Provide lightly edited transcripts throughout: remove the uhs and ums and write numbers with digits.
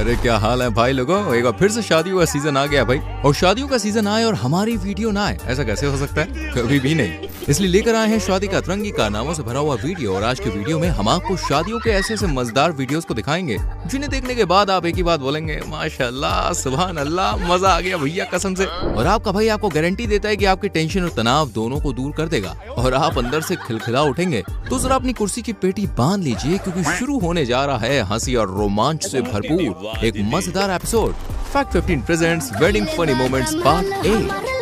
अरे क्या हाल है भाई लोगों, एक बार फिर से शादियों का सीजन आ गया भाई। और शादियों का सीजन आए और हमारी वीडियो ना आए, ऐसा कैसे हो सकता है? कभी भी नहीं। इसलिए लेकर आए हैं शादी का अतरंगी कारनामों से भरा हुआ वीडियो। और आज के वीडियो में हम आपको शादियों के ऐसे ऐसे मजेदार वीडियोस को दिखाएंगे जिन्हें देखने के बाद आप एक ही बात बोलेंगे, माशाल्लाह, सुभान अल्लाह, मजा आ गया भैया कसम से। और आपका भाई आपको गारंटी देता है कि आपकी टेंशन और तनाव दोनों को दूर कर देगा और आप अंदर से खिलखिला उठेंगे। तो जरा अपनी कुर्सी की पेटी बांध लीजिए क्योंकि शुरू होने जा रहा है हंसी और रोमांच से भरपूर एक मजेदार episode. Fact 15 presents wedding funny moments part 8।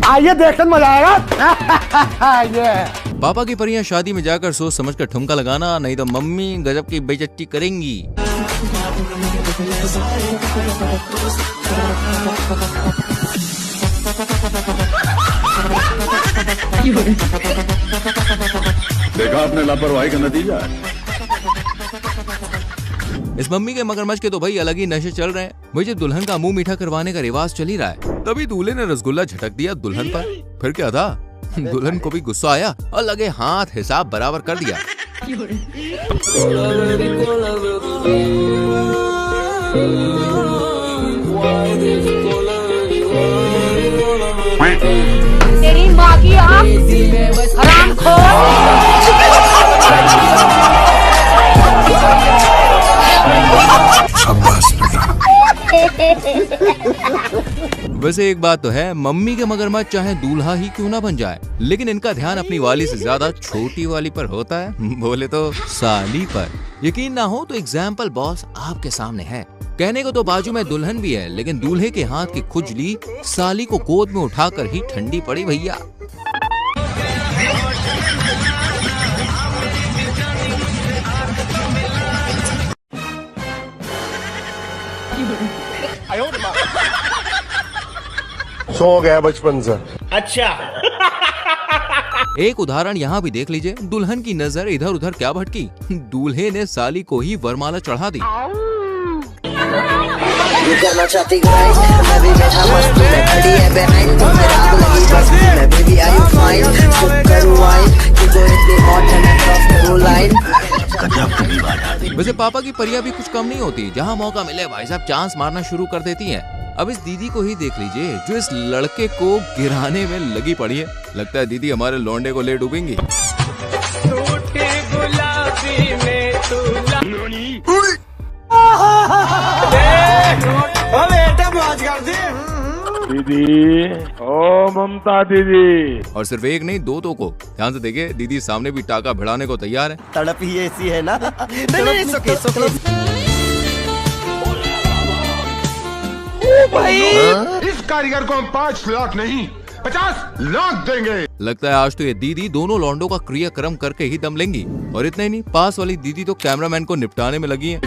आइए देखकर मजा आएगा। पापा की परियां शादी में जाकर सोच समझ कर ठुमका लगाना, नहीं तो मम्मी गजब की बेइज्जती करेंगी। देखा आपने लापरवाही का नतीजा। इस मम्मी के मगरमच्छ के तो भाई अलग ही नशे चल रहे हैं। मुझे दुल्हन का मुंह मीठा करवाने का रिवाज चल ही रहा है। तभी दूल्हे ने रसगुल्ला झटक दिया दुल्हन पर। फिर क्या था, दुल्हन को भी गुस्सा आया और लगे हाथ हिसाब बराबर कर दिया। तेरी माँ की आँख हरामखोर। वैसे एक बात तो है, मम्मी के मगरमच्छ चाहे दूल्हा ही क्यों ना बन जाए, लेकिन इनका ध्यान अपनी वाली से ज्यादा छोटी वाली पर होता है, बोले तो साली पर। यकीन ना हो तो एग्जाम्पल बॉस आपके सामने है। कहने को तो बाजू में दुल्हन भी है, लेकिन दूल्हे के हाथ की खुजली साली को गोद में उठाकर ही ठंडी पड़ी भैया। सो गया बचपन से। अच्छा। एक उदाहरण यहाँ भी देख लीजिए। दुल्हन की नजर इधर उधर क्या भटकी, दूल्हे ने साली को ही वरमाला चढ़ा दी। करना चाहती मैं भी बैठा मस्ती में, खड़ी है बेहाइंड तो मेरा आग लगी बस्ती में। Baby are you fine, cook करूं वाइन, यू गो इतनी हॉट एंड आई क्रॉस करूं लाइन। वैसे पापा की परियां भी कुछ कम नहीं होती, जहाँ मौका मिले भाई साहब चांस मारना शुरू कर देती हैं। अब इस दीदी को ही देख लीजिए जो इस लड़के को गिराने में लगी पड़ी है। लगता है दीदी हमारे लौंडे को ले डूबेंगी। दीदी, ओ ममता दीदी। और सिर्फ एक नहीं, दो तो को। ध्यान से देखिए, दीदी सामने भी टाका भिड़ाने को तैयार है। तड़प ही ऐसी है ना। नहीं, भाई इस कारीगर को हम 5 लाख नहीं 50 लाख देंगे। लगता है आज तो ये दीदी दोनों लौंडों का क्रियाक्रम करके ही दम लेंगी। और इतना ही नहीं, पास वाली दीदी तो कैमरामैन को निपटाने में लगी है।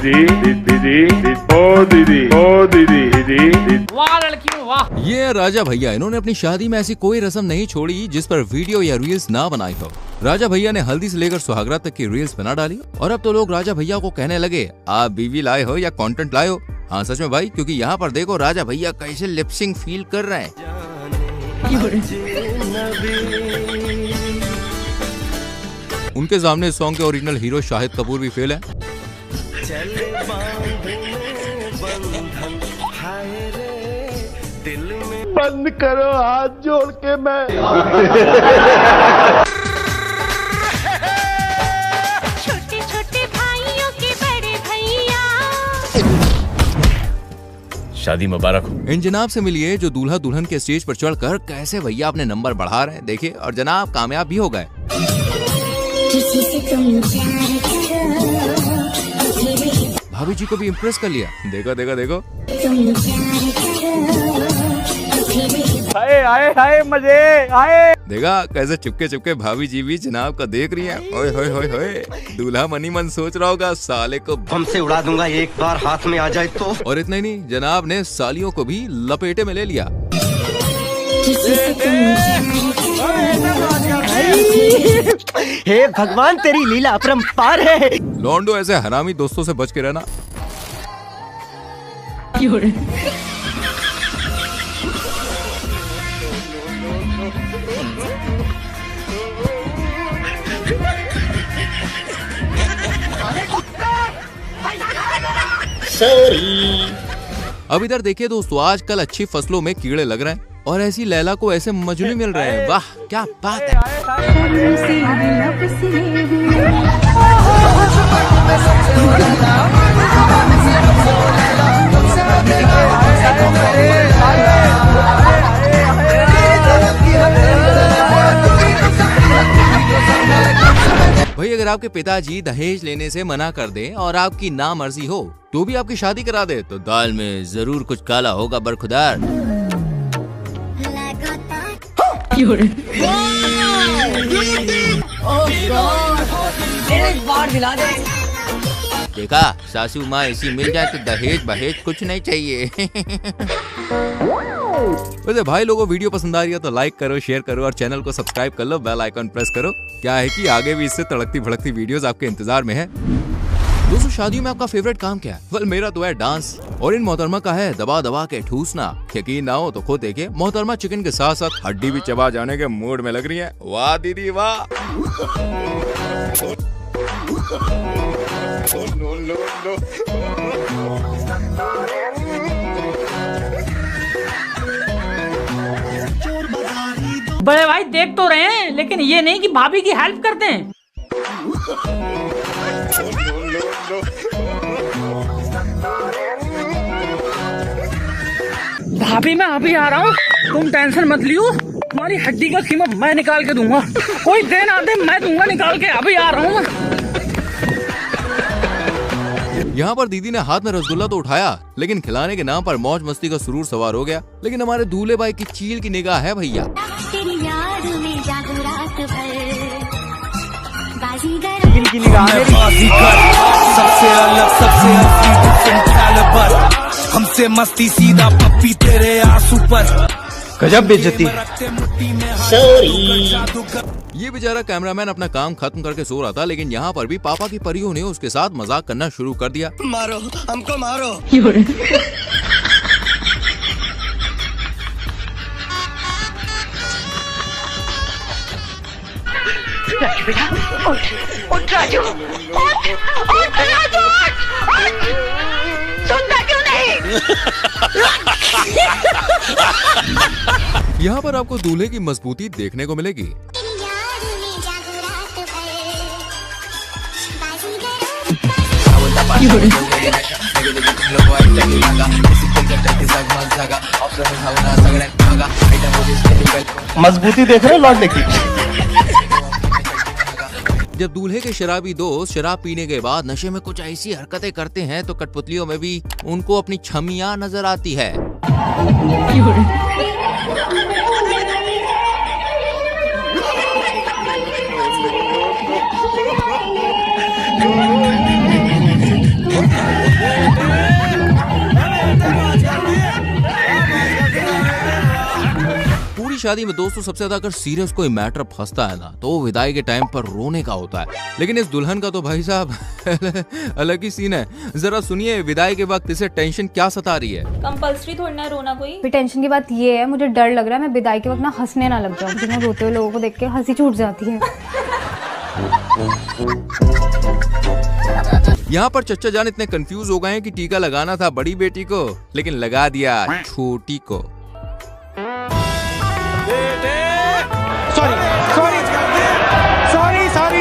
वाह लड़की वाह। ये राजा भैया, इन्होंने अपनी शादी में ऐसी कोई रस्म नहीं छोड़ी जिस पर वीडियो या रील्स ना बनाई हो। राजा भैया ने हल्दी से लेकर सुहागरात तक की रील्स बना डाली। और अब तो लोग राजा भैया को कहने लगे, आप बीवी लाए हो या कंटेंट लाए हो। हाँ सच में भाई, क्योंकि यहाँ पर देखो राजा भैया कैसे लिपसिंग फील कर रहे हैं। उनके सामने इस सॉन्ग के ओरिजिनल हीरो शाहिद कपूर भी फेल है। बंद करो हाथ जोड़ के मैं। छोटे छोटे भाइयों के बड़े भैया। शादी मुबारक हो। इन जनाब से मिलिए जो दूल्हा दुल्हन के स्टेज पर चढ़कर कैसे भैया अपने नंबर बढ़ा रहे हैं। देखिए, और जनाब कामयाब भी हो गए। भाभी जी को भी इम्प्रेस कर लिया। देखो देखो देखो, आए आए मजे आए। देखा कैसे चुपके चुपके भाभी जी भी जनाब का देख रही है। ओए होए होए होए, दूल्हा मनी मन सोच रहा होगा साले को हमसे उड़ा दूंगा एक बार हाथ में आ जाए तो। और इतना ही नहीं, जनाब ने सालियों को भी लपेटे में ले लिया। हे भगवान, तेरी लीला अपरंपार है। लौंडो ऐसे हरामी दोस्तों से बच के रहना। अब इधर देखिए दोस्तों, आजकल अच्छी फसलों में कीड़े लग रहे हैं और ऐसी लैला को ऐसे मजनू मिल रहे हैं। वाह क्या बात है। भाई अगर आपके पिताजी दहेज लेने से मना कर दे और आपकी नामर्जी हो तो भी आपकी शादी करा दे तो दाल में जरूर कुछ काला होगा बरखुदार। देखा, सासू माँ ऐसी मिल जाए तो दहेज बहेज कुछ नहीं चाहिए। वैसे भाई लोगों, वीडियो पसंद आ रही है तो लाइक करो, शेयर करो और चैनल को सब्सक्राइब कर लो, बेल आइकन प्रेस करो। क्या है कि आगे भी इससे तड़कती भड़कती वीडियोस आपके इंतजार में है। दोस्तों, शादियों में आपका फेवरेट काम क्या है? वेल, मेरा तो है डांस और इन मोहतरमा का है दबा दबा के ठूसना। यकीन ना हो तो खुद देखिए, मोहतरमा चिकन के साथ साथ हड्डी भी चबा जाने के मूड में लग रही है। वाह दीदी वाह। बड़े भाई देख तो रहे हैं, लेकिन ये नहीं कि भाभी की हेल्प करते हैं। भाभी मैं अभी आ रहा हूँ, तुम टेंशन मत लियो, तुम्हारी हड्डी का कीमत मैं निकाल के दूंगा। कोई दे ना दे, मैं दूंगा निकाल के। अभी आ रहा हूँ। यहाँ पर दीदी ने हाथ में रसगुल्ला तो उठाया, लेकिन खिलाने के नाम पर मौज मस्ती का सुरूर सवार हो गया। लेकिन हमारे दूल्हे भाई की चील की निगाह है भैया। सबसे अलग सबसे हमसे मस्ती सीधा पप्पी तेरे आंसू पर गजब बेइज्जती। ये बेचारा कैमरामैन अपना काम खत्म करके सो रहा था, लेकिन यहाँ पर भी पापा की परियों ने उसके साथ मजाक करना शुरू कर दिया। मारो हमको मारो। उठ राजू, उठ राजू, सुनता क्यों नहीं? यहाँ पर आपको दूल्हे की मजबूती देखने को मिलेगी। मजबूती देख रहे लौटने की। जब दूल्हे के शराबी दोस्त शराब पीने के बाद नशे में कुछ ऐसी हरकतें करते हैं तो कठपुतलियों में भी उनको अपनी छमियां नजर आती है। पूरी शादी में दोस्तों सबसे ज्यादा अगर सीरियस कोई मैटर फंसता है ना तो वो विदाई के टाइम पर रोने का होता है। लेकिन इस दुल्हन का तो भाई साहब अलग ही सीन है। जरा सुनिए विदाई के वक्त इसे टेंशन क्या सता रही है। कंपल्सरी थोड़ी ना रोना कोई। फिर टेंशन की बात ये है, मुझे डर लग रहा है मैं विदाई के वक्त ना हंसने ना लग जाऊं, मुझे रोते हुए लोगों को देख के हंसी छूट जाती है। यहाँ पर चच्चा जान इतने कंफ्यूज हो गए हैं कि टीका लगाना था बड़ी बेटी को, लेकिन लगा दिया छोटी को।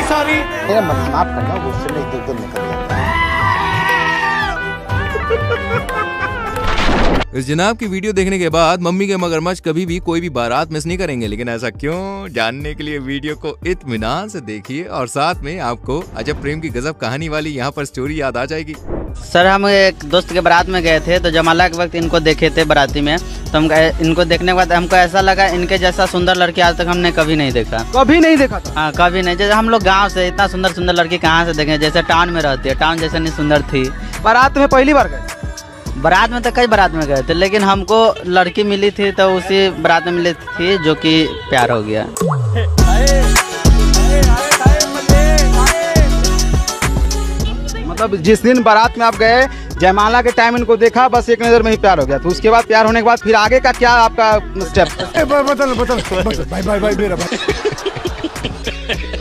सॉरी माफ करना, गुस्से में एकदम निकल जाता है। इस जनाब की वीडियो देखने के बाद मम्मी के मगरमच्छ कभी भी कोई भी बारात मिस नहीं करेंगे। लेकिन ऐसा क्यों, जानने के लिए वीडियो को इत्मीनान से देखिए और साथ में आपको अजब प्रेम की गजब कहानी वाली यहाँ पर स्टोरी याद आ जाएगी। सर हम एक दोस्त के बारात में गए थे तो जमाला के वक्त इनको देखे थे बाराती में, तो हम इनको देखने के बाद हमको ऐसा लगा इनके जैसा सुंदर लड़की आज तक हमने कभी नहीं देखा। कभी नहीं देखा था? हाँ कभी नहीं। जैसे हम लोग गांव से इतना सुंदर सुंदर लड़की कहाँ से देखें, जैसे टाउन में रहती है, टाउन जैसे नहीं सुंदर थी। बारात में पहली बार गए? बारात में तो कई बारात में गए थे, लेकिन हमको लड़की मिली थी तो उसी बारात में मिली थी जो कि प्यार हो गया। मतलब जिस दिन बारात में आप गए, जयमाला के टाइम इनको देखा, बस एक नजर में ही प्यार हो गया। तो उसके बाद प्यार होने के बाद फिर आगे का क्या आपका स्टेप? बदल भाई मेरा भाई।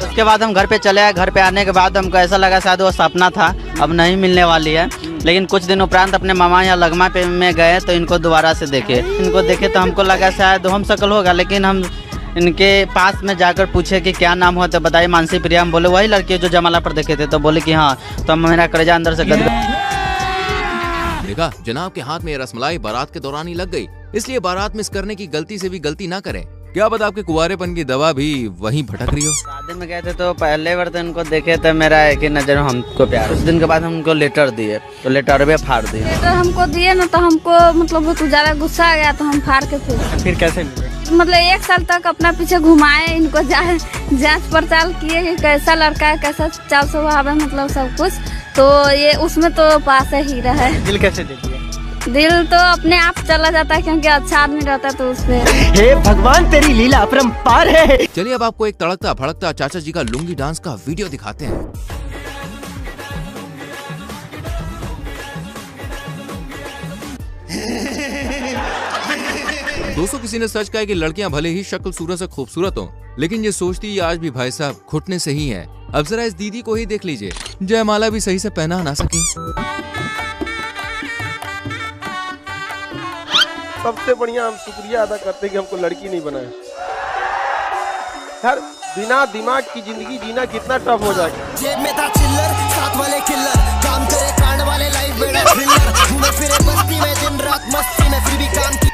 उसके बाद हम घर पे चले आए। घर पे आने के बाद हमको ऐसा लगा शायद वो सपना था, अब नहीं मिलने वाली है। लेकिन कुछ दिन उपरांत अपने मामा या लगमा पे में गए तो इनको दोबारा से देखे। इनको देखे तो हमको लगा शायद हम शक्ल होगा, लेकिन हम इनके पास में जाकर पूछे कि क्या नाम हुआ, तो बताइए मानसी प्रिया। हम बोले वही लड़की जो जमाला पर देखे थे, तो बोले कि हाँ। तो मेरा कलेजा अंदर से गद देखा, जनाब के हाथ में ये रसमलाई बारात के दौरान ही लग गई, इसलिए बारात मिस करने की गलती से भी गलती ना करें। क्या पता आपके कुंवारेपन की दवा भी वहीं भटक रही हो। शादी में गए थे तो पहले बार तो इनको देखे थे, मेरा एक ही नजर हमको प्यार। उस दिन के बाद हम उनको लेटर दिए, तो लेटर भी फाड़ दिए। लेटर हमको दिए ना, तो हमको मतलब बहुत ज्यादा गुस्सा आ गया, तो हम फाड़ के फिर कैसे मिले? मतलब 1 साल तक अपना पीछे घुमाए, इनको जांच पड़ताल किए कि कैसा लड़का है, कैसा चाल स्वभाव है, मतलब सब कुछ। तो ये उसमें तो पास ही रहा है। दिल कैसे दे दिया? दिल तो अपने आप चला जाता है, क्योंकि अच्छा आदमी रहता है तो उसपे। हे भगवान तेरी लीला अपरंपार है। चलिए अब आपको एक तड़कता भड़कता चाचा जी का लुंगी डांस का वीडियो दिखाते हैं। दोस्तों, किसी ने सच कहा है कि लड़कियां भले ही शक्ल सूरत से खूबसूरत हों, लेकिन ये सोचती आज भी भाई साहब घुटने से ही है। अब जरा इस दीदी को ही देख लीजिए, जयमाला भी सही से पहना ना सकी। सबसे बढ़िया हम शुक्रिया अदा करते हैं कि हमको लड़की नहीं बनाया। यार बिना दिमाग की जिंदगी जीना कितना टफ हो जाएगा। जेब में था चिल्लर, साथ वाले किल्लर, काम करे कांड वाले, लाइफ बेड़ा थ्रिलर, घूमे फिरे बस्ती में दिन रात मस्ती में, फिर भी काम की।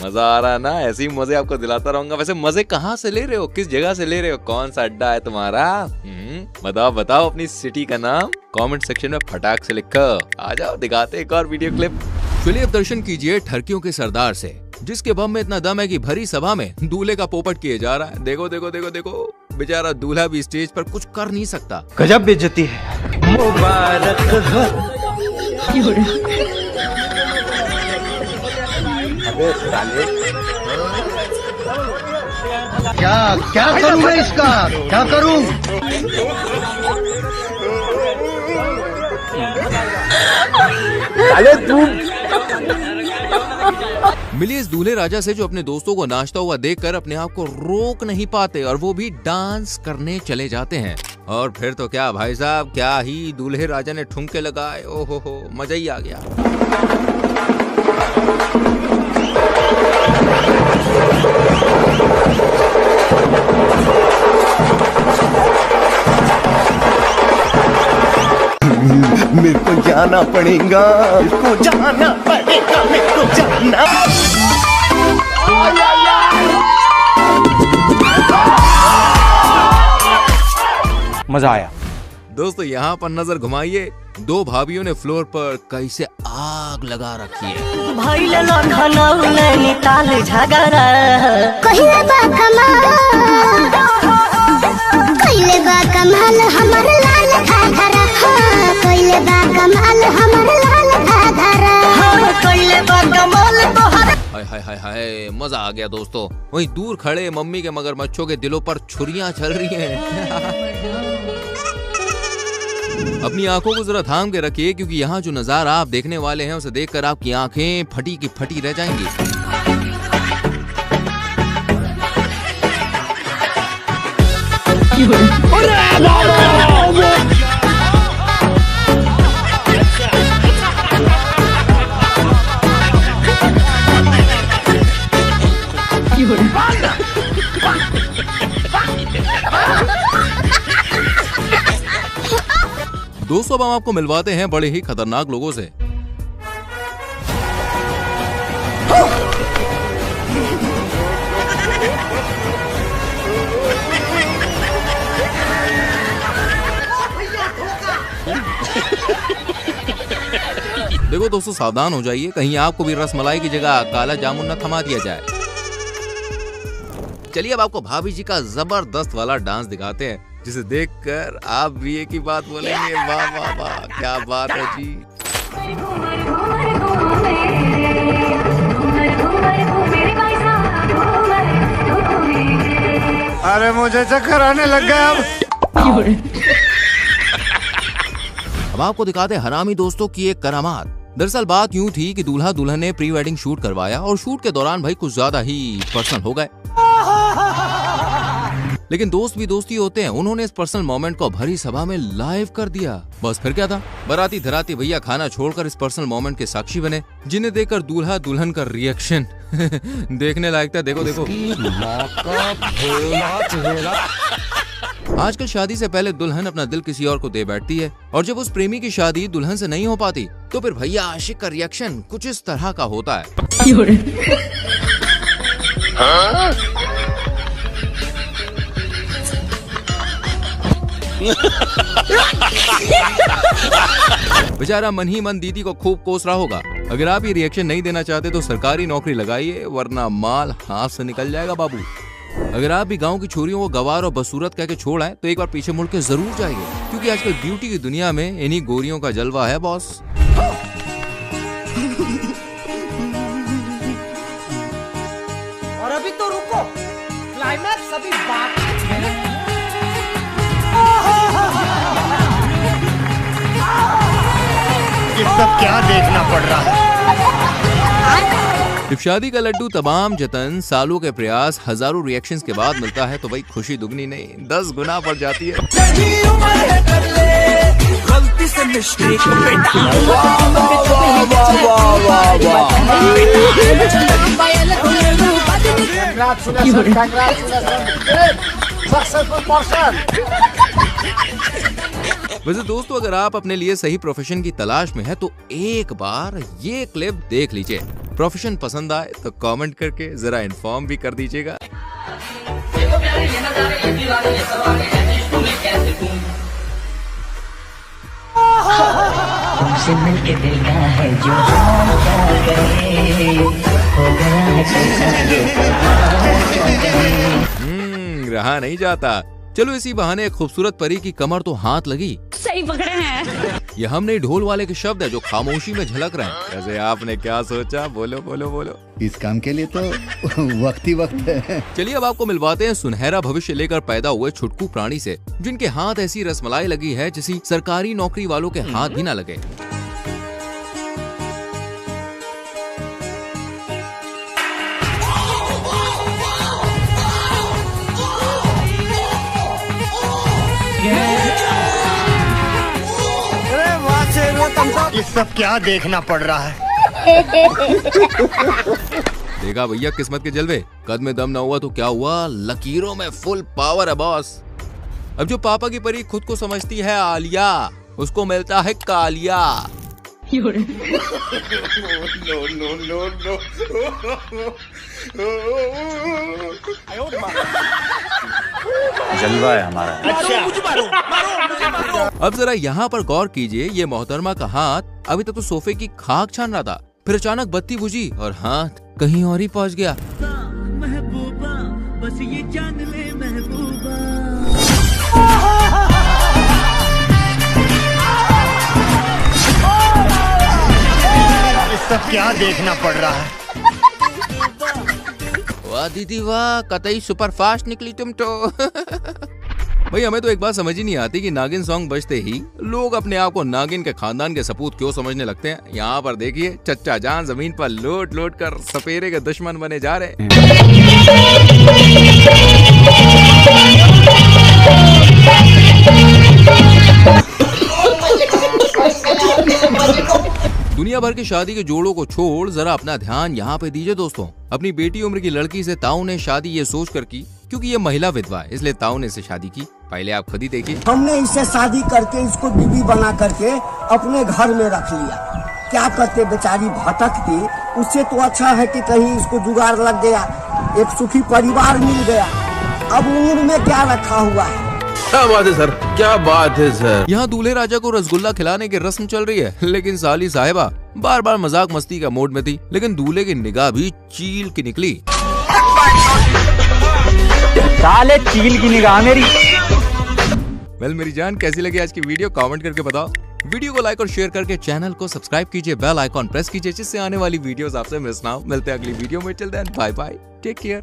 मजा आ रहा है ना? ऐसे ही मजे आपको दिलाता रहूंगा। वैसे मजे कहाँ से ले रहे हो, किस जगह से ले रहे हो, कौन सा अड्डा है तुम्हारा? बताओ अपनी सिटी का नाम कमेंट सेक्शन में फटाक से लिखो। आ जाओ दिखाते एक और वीडियो क्लिप। चलिए अब दर्शन कीजिए ठरकियों के सरदार से, जिसके बम में इतना दम है कि भरी सभा में दूल्हे का पोपट किए जा रहा है। देखो देखो देखो देखो, बेचारा दूल्हा भी स्टेज पर कुछ कर नहीं सकता। गजब बेइज्जती है। मुबारक हो। क्या करूं मैं इसका, क्या करूं? अरे तू मिली इस दूल्हे राजा से जो अपने दोस्तों को नाचता हुआ देखकर अपने आप को रोक नहीं पाते और वो भी डांस करने चले जाते हैं। और फिर तो क्या भाई साहब, क्या ही दूल्हे राजा ने ठुमके लगाए। ओहो हो, मजा ही आ गया। मेरे को जाना पड़ेगा, इसको जाना पड़ेगा, मेरे को जाना। मजा आया। दोस्तों यहाँ पर नजर घुमाइए, 2 भाभियों ने फ्लोर पर कैसे आग लगा रखी है। भाई नैनीताल झगड़ा कहिले बा कमाल हमर लाल घाघरा, कहिले बा कमाल हमर लाल घाघरा, कहिले बा कमाल तोहर। हाय हाय हाय हाय, मजा आ गया दोस्तों। वहीं दूर खड़े मम्मी के मगरमच्छों के दिलों पर छुरियां चल रही हैं। अपनी आंखों को जरा थाम के रखिए, क्योंकि यहाँ जो नजारा आप देखने वाले हैं उसे देखकर आपकी आंखें फटी की फटी रह जाएंगी। दोस्तों अब हम आपको मिलवाते हैं बड़े ही खतरनाक लोगों से। देखो दोस्तों, सावधान हो जाइए, कहीं आपको भी रसमलाई की जगह काला जामुन न थमा दिया जाए। चलिए अब आपको भाभी जी का जबरदस्त वाला डांस दिखाते हैं, जिसे देखकर आप भी एक ही बात बोलेंगे, वाह वाह वाह, क्या बात है जी। अरे मुझे चक्कर आने लग गया अब आपको दिखाते हैं हरामी दोस्तों की एक करामात। दरअसल बात यूं थी कि दूल्हा दुल्हन ने प्री वेडिंग शूट करवाया और शूट के दौरान भाई कुछ ज्यादा ही पर्सनल हो गए। लेकिन दोस्त भी दोस्ती होते हैं, उन्होंने इस पर्सनल मोमेंट को भरी सभा में लाइव कर दिया। बस फिर क्या था, बाराती धराती भैया खाना छोड़कर इस पर्सनल मोमेंट के साक्षी बने, जिन्हें देखकर दूल्हा दुल्हन का रिएक्शन देखने लायक था। देखो देखो। आजकल शादी से पहले दुल्हन अपना दिल किसी और को दे बैठती है, और जब उस प्रेमी की शादी दुल्हन से नहीं हो पाती तो फिर भैया आशिक का रिएक्शन कुछ इस तरह का होता है। बेचारा मन ही मन दीदी को खूब कोस रहा होगा। अगर आप ये रिएक्शन नहीं देना चाहते तो सरकारी नौकरी लगाइए, वरना माल हाथ से निकल जाएगा बाबू। अगर आप भी गांव की छोरियों को गवार और बदसूरत कह के छोड़ आए तो एक बार पीछे मुड़ के जरूर जाइए, क्योंकि आजकल ब्यूटी की दुनिया में इन्हीं गोरियों का जलवा है बॉस। और अभी तो रुको, क्लाइमैक्स अभी बाकी है। ये सब क्या देखना पड़ रहा है? जब शादी का लड्डू तमाम जतन, सालों के प्रयास, हजारों रिएक्शंस के बाद मिलता है तो भाई खुशी दुगनी नहीं 10 गुना बढ़ जाती है। गलती से मिस्टेक वैसे दोस्तों, अगर आप अपने लिए सही प्रोफेशन की तलाश में है तो एक बार ये क्लिप देख लीजिए। प्रोफेशन पसंद आए तो कमेंट करके जरा इन्फॉर्म भी कर दीजिएगा। तुमसे मिलके दिल का है जो हो गया है। रहा नहीं जाता। चलो इसी बहाने एक खूबसूरत परी की कमर तो हाथ लगी। सही पकड़े हैं। ये हम नहीं, ढोल वाले के शब्द है जो खामोशी में झलक रहे हैं। वैसे आपने क्या सोचा? बोलो बोलो बोलो। इस काम के लिए तो वक्त ही वक्त है। चलिए अब आपको मिलवाते हैं सुनहरा भविष्य लेकर पैदा हुए छुटकू प्राणी से, जिनके हाथ ऐसी रसमलाई लगी है जिसी सरकारी नौकरी वालों के हाथ भी ना लगे। ये सब क्या देखना पड़ रहा है? देखा भैया किस्मत के जलवे। कद में दम ना हुआ तो क्या हुआ, लकीरों में फुल पावर है बॉस। अब जो पापा की परी खुद को समझती है आलिया, उसको मिलता है कालिया। जलवा है हमारा। अब जरा यहाँ पर गौर कीजिए, ये मोहतरमा का हाथ अभी तक तो सोफे की खाक छान रहा था, फिर अचानक बत्ती बुझी और हाथ कहीं और ही पहुँच गया। महबूबा बस ये जान ले महबूबा। ये सब क्या देखना पड़ रहा है? वाह दीदी वाह, कतई सुपर फास्ट निकली तुम तो। भाई हमें तो एक बात समझ ही नहीं आती कि नागिन सॉन्ग बजते ही लोग अपने आप को नागिन के खानदान के सपूत क्यों समझने लगते हैं। यहाँ पर देखिए, चच्चा जान जमीन पर लोट लोट कर सपेरे के दुश्मन बने जा रहे। दुनिया भर की शादी के जोड़ों को छोड़ जरा अपना ध्यान यहाँ पे दीजिए दोस्तों। अपनी बेटी उम्र की लड़की से ताऊ ने शादी ये सोच कर की क्योंकि ये महिला विधवा है, इसलिए ताऊ ने इसे शादी की। पहले आप खुद ही देखिए। हमने इसे शादी करके इसको बीवी बना करके अपने घर में रख लिया। क्या करते, बेचारी भटकती, उससे तो अच्छा है कि कहीं इसको जुगाड़ लग गया, एक सुखी परिवार मिल गया। अब उम्र में क्या रखा हुआ है। क्या बात है सर, क्या बात है सर। यहाँ दूल्हे राजा को रसगुल्ला खिलाने की रस्म चल रही है, लेकिन साली साहिबा बार बार मजाक मस्ती का मूड में थी, लेकिन दूल्हे की निगाह भी चील की निकली। साले चील की निगाह मेरी। वेल मेरी जान, कैसी लगी आज की वीडियो कमेंट करके बताओ। वीडियो को लाइक और शेयर करके चैनल को सब्सक्राइब कीजिए, बेल आइकॉन प्रेस कीजिए जिससे आने वाली वीडियोस आपसे मिस ना हो। मिलते हैं अगली वीडियो में, till then bye bye, take care.